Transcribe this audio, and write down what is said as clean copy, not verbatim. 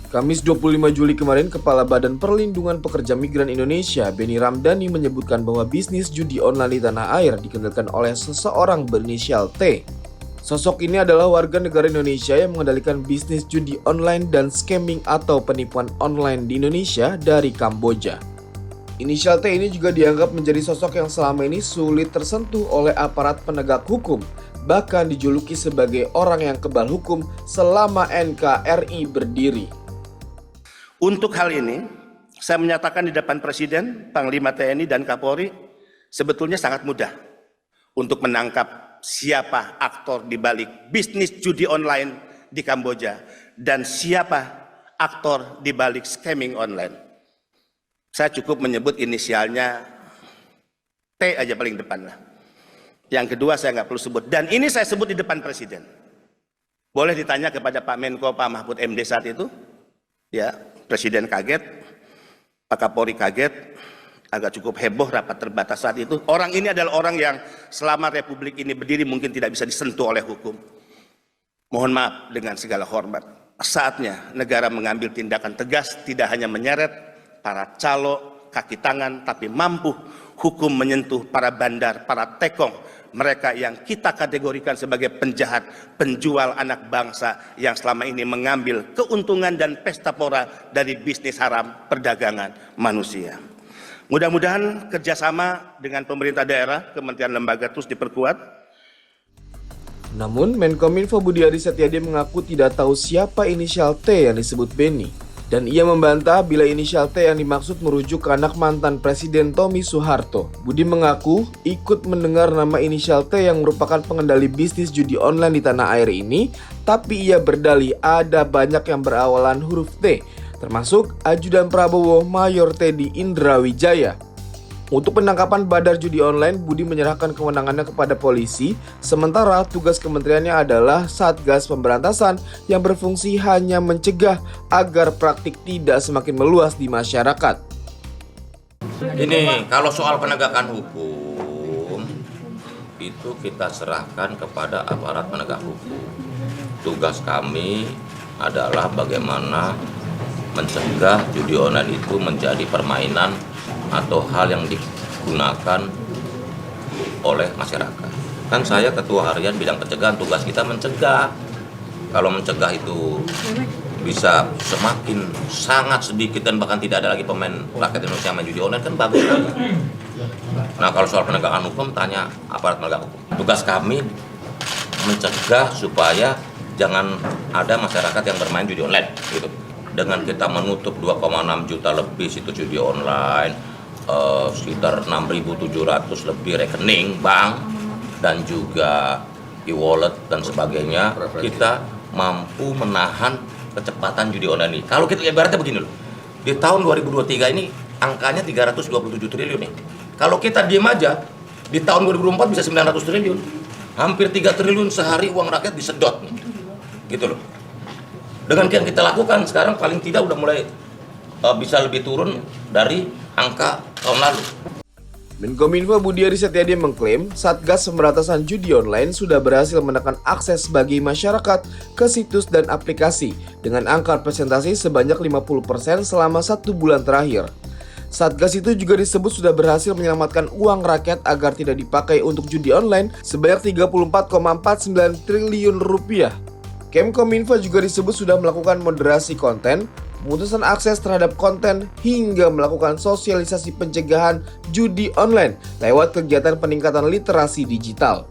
Kamis 25 Juli kemarin, Kepala Badan Perlindungan Pekerja Migran Indonesia, Benny Ramdhani, menyebutkan bahwa bisnis judi online di tanah air dikendalikan oleh seseorang berinisial T. Sosok ini adalah warga negara Indonesia yang mengendalikan bisnis judi online dan scamming atau penipuan online di Indonesia dari Kamboja. Inisial T ini juga dianggap menjadi sosok yang selama ini sulit tersentuh oleh aparat penegak hukum, bahkan dijuluki sebagai orang yang kebal hukum selama NKRI berdiri. Untuk hal ini, saya menyatakan di depan Presiden, Panglima TNI, dan Kapolri, sebetulnya sangat mudah untuk menangkap siapa aktor di balik bisnis judi online di Kamboja dan siapa aktor di balik scamming online. Saya cukup menyebut inisialnya T aja paling depan lah. Yang kedua saya nggak perlu sebut. Dan ini saya sebut di depan Presiden. Boleh ditanya kepada Pak Menko, Pak Mahfud MD saat itu. Ya, Presiden kaget, Pak Kapolri kaget, agak cukup heboh rapat terbatas saat itu. Orang ini adalah orang yang selama Republik ini berdiri mungkin tidak bisa disentuh oleh hukum. Mohon maaf dengan segala hormat. Saatnya negara mengambil tindakan tegas, tidak hanya menyeret para calo, kaki tangan, tapi mampu hukum menyentuh para bandar, para tekong, mereka yang kita kategorikan sebagai penjahat, penjual anak bangsa yang selama ini mengambil keuntungan dan pesta pora dari bisnis haram perdagangan manusia. Mudah-mudahan kerjasama dengan pemerintah daerah, kementerian lembaga terus diperkuat. Namun, Menkominfo Budi Aris Setiadi mengaku tidak tahu siapa inisial T yang disebut Benny. Dan ia membantah bila inisial T yang dimaksud merujuk ke anak mantan Presiden Tommy Soeharto. Budi mengaku ikut mendengar nama inisial T yang merupakan pengendali bisnis judi online di tanah air ini, tapi ia berdalih ada banyak yang berawalan huruf T, termasuk Ajudan Prabowo Mayor Teddy Indrawijaya. Untuk penangkapan badar judi online, Budi menyerahkan kewenangannya kepada polisi, sementara tugas kementeriannya adalah Satgas Pemberantasan yang berfungsi hanya mencegah agar praktik tidak semakin meluas di masyarakat. Ini kalau soal penegakan hukum, itu kita serahkan kepada aparat penegak hukum. Tugas kami adalah bagaimana mencegah judi online itu menjadi permainan atau hal yang digunakan oleh masyarakat. Kan saya ketua harian bidang pencegahan, tugas kita mencegah. Kalau mencegah itu bisa semakin sangat sedikit dan bahkan tidak ada lagi pemain rakyat Indonesia main judi online, kan bagus sekali. Nah, kalau soal penegakan hukum tanya aparat penegak hukum. Tugas kami mencegah supaya jangan ada masyarakat yang bermain judi online gitu. Dengan kita menutup 2,6 juta lebih situs judi online, sekitar 6.700 lebih rekening bank dan juga e-wallet dan sebagainya, kita mampu menahan kecepatan judi online ini. Kalau kita ibaratnya begini loh, di tahun 2023 ini angkanya 327 triliun nih. Kalau kita diem aja, di tahun 2024 bisa 900 triliun. Hampir 3 triliun sehari uang rakyat disedot. Gitu loh. Dengan yang kita lakukan sekarang paling tidak udah mulai bisa lebih turun dari angka tahun lalu. Menkominfo Budi Aris Setiadi mengklaim Satgas Pemberantasan Judi Online sudah berhasil menekan akses bagi masyarakat ke situs dan aplikasi dengan angka presentasi sebanyak 50% selama 1 bulan terakhir. Satgas itu juga disebut sudah berhasil menyelamatkan uang rakyat agar tidak dipakai untuk judi online sebanyak 34,49 triliun rupiah. Kemkominfo juga disebut sudah melakukan moderasi konten, pemutusan akses terhadap konten, hingga melakukan sosialisasi pencegahan judi online lewat kegiatan peningkatan literasi digital.